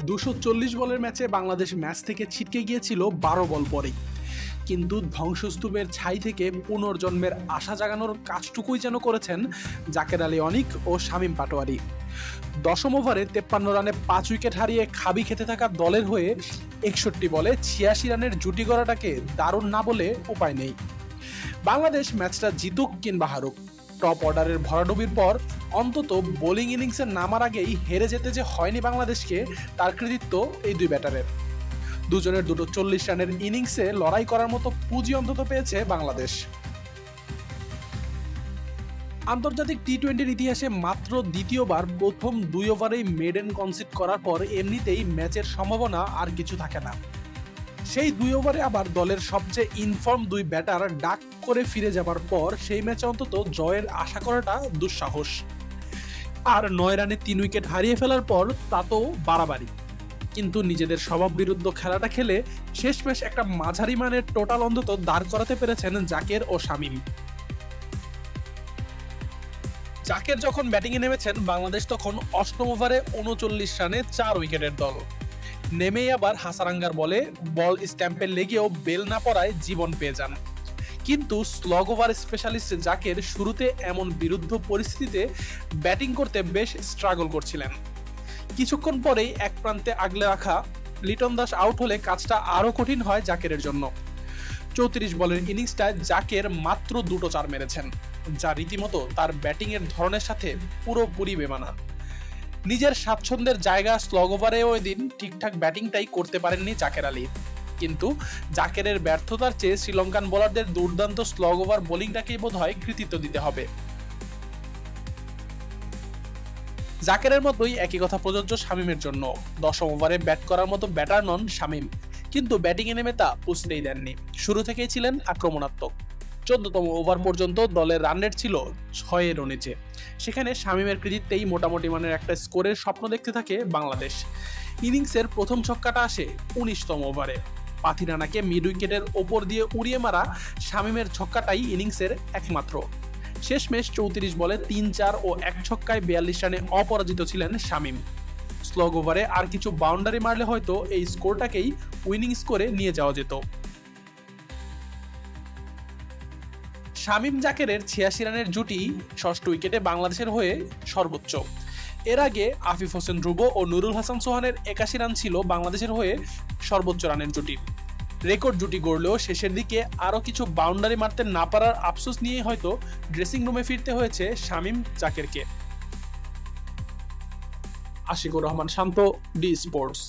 240 বলের ম্যাচে বাংলাদেশ ম্যাচ থেকে ছিটকে গিয়েছিল 12 বল পরেই। কিন্তু ধ্বংসস্তূপের ছাই থেকে পুনর্জন্মের আশা জাগানোর কাজটুকুই যেন করেছেন জাকের আলী অনিক ও শামীম পাটোয়ারি। দশম ওভারে 53 রানে 5 উইকেট হারিয়ে খাবি খেতে থাকা দলের হয়ে 61 বলে 86 রানের জুটি গড়াটাকে দারুণ না বলে উপায় নেই। বাংলাদেশ ম্যাচটা জিতুক কিংবা হারুক, টপ অর্ডারের ভরাডুবির পর অন্তত বোলিং ইনিংসে নামার আগেই হেরে যেতে যে হয়নি বাংলাদেশকে, তার কৃতিত্ব এই দুই ব্যাটারের। দুজনের দুটো 40 রানের ইনিংসে লড়াই করার মতো পুঁজি অন্তত পেয়েছে বাংলাদেশ। আন্তর্জাতিক টি-20-র ইতিহাসে মাত্র দ্বিতীয়বার প্রথম 2 ওভারেই মেডেন কনসিড করার পর এমনিতেই ম্যাচের সম্ভাবনা আর কিছু থাকে না। সেই 2 ওভারে আবার দলের সবচেয়ে ইনফর্ম 2 ব্যাটার ডাক করে ফিরে যাবার পর সেই ম্যাচে অন্তত জয়ের আশা করাটা দুঃসাহস। আর 9 রানে 3 উইকেট হারিয়ে ফেলার পর তা তো বাড়াবাড়ি। কিন্তু নিজেদের স্বভাব বিরুদ্ধ খেলাটা খেলে শেষমেশ একটা মাঝারি মানের টোটাল অন্তত দাঁড় করাতে পেরেছেন জাকের ও শামীম। জাকের যখন ব্যাটিংয়ে নেমেছেন বাংলাদেশ তখন 8ম ওভারে 39 রানে 4 উইকেটের দল। নেমেই আবার হাসারাঙ্গার বলে বল স্ট্যাম্পে লেগেও বেল না পড়ায় জীবন পেয়ে যান। কিন্তু স্লগ ওভার স্পেশালিস্ট জাকের শুরুতে এমন বিরুদ্ধ পরিস্থিতিতে ব্যাটিং করতে বেশ স্ট্রাগল করছিলেন। কিছুক্ষণ পরেই এক প্রান্তে আগলে রাখা লিটন দাস আউট হলে কাজটা আরো কঠিন হয় জাকেরের জন্য। 34 বলের ইনিংসটায় জাকের মাত্র 2টো 4 মেরেছেন, যা রীতিমতো তার ব্যাটিং এর ধরনের সাথে পুরোপুরি বেমানান। নিজের স্বাচ্ছন্দ্যের জায়গা স্লগ ওভারেও এদিন ঠিকঠাক ব্যাটিংটাই করতে পারেননি জাকের আলী। কিন্তু জাকেরের ব্যর্থতার চেয়ে শ্রীলঙ্কান বোলারদের দুর্দান্ত স্লগ ওভার বোলিংটাকেই বোধহয় কৃতিত্ব দিতে হবে। জাকেরের মতোই একই কথা প্রযোজ্য শামীমের জন্য। 10ম ওভারে ব্যাট করার মতো ব্যাটার নন শামীম, কিন্তু ব্যাটিংয়ে নেমে তা পুষতেই দেননি। শুরু থেকেই ছিলেন আক্রমণাত্মক। 14তম ওভার পর্যন্ত দলের রান রেট ছিল 6-এর নিচে। সেখানে শামীমের কৃতিত্বেই মোটামুটি মানের একটা স্কোরের স্বপ্ন দেখতে থাকে বাংলাদেশ। ইনিংসের প্রথম ছক্কাটা আসে 19তম ওভারে। পাথি রানাকে মিড উইকেটের ওপর দিয়ে উড়িয়ে মারা শামীমের ছক্কাটাই ইনিংসের একমাত্র। শেষমেশ 34 বলে 3-4 ও 1 ছক্কায় 42 রানে অপরাজিত ছিলেন শামীম। স্লগ ওভারে আর কিছু বাউন্ডারি মারলে হয়তো এই স্কোরটাকেই উইনিং স্কোরে নিয়ে যাওয়া যেত। শামীম জাকেরের 86 রানের জুটি ষষ্ঠ উইকেটে বাংলাদেশের হয়ে সর্বোচ্চ। এর আগে আফিফ হোসেন ধ্রুব ও নুরুল হাসান সোহানের 81 রান ছিল বাংলাদেশের হয়ে সর্বোচ্চ রানের জুটি। রেকর্ড জুটি গড়লেও শেষের দিকে আরো কিছু বাউন্ডারি মারতে না পারার আফসোস নিয়েই হয়তো ড্রেসিং রুমে ফিরতে হয়েছে শামীম জাকেরকে। আশিকুর রহমান শান্ত, ডি স্পোর্টস।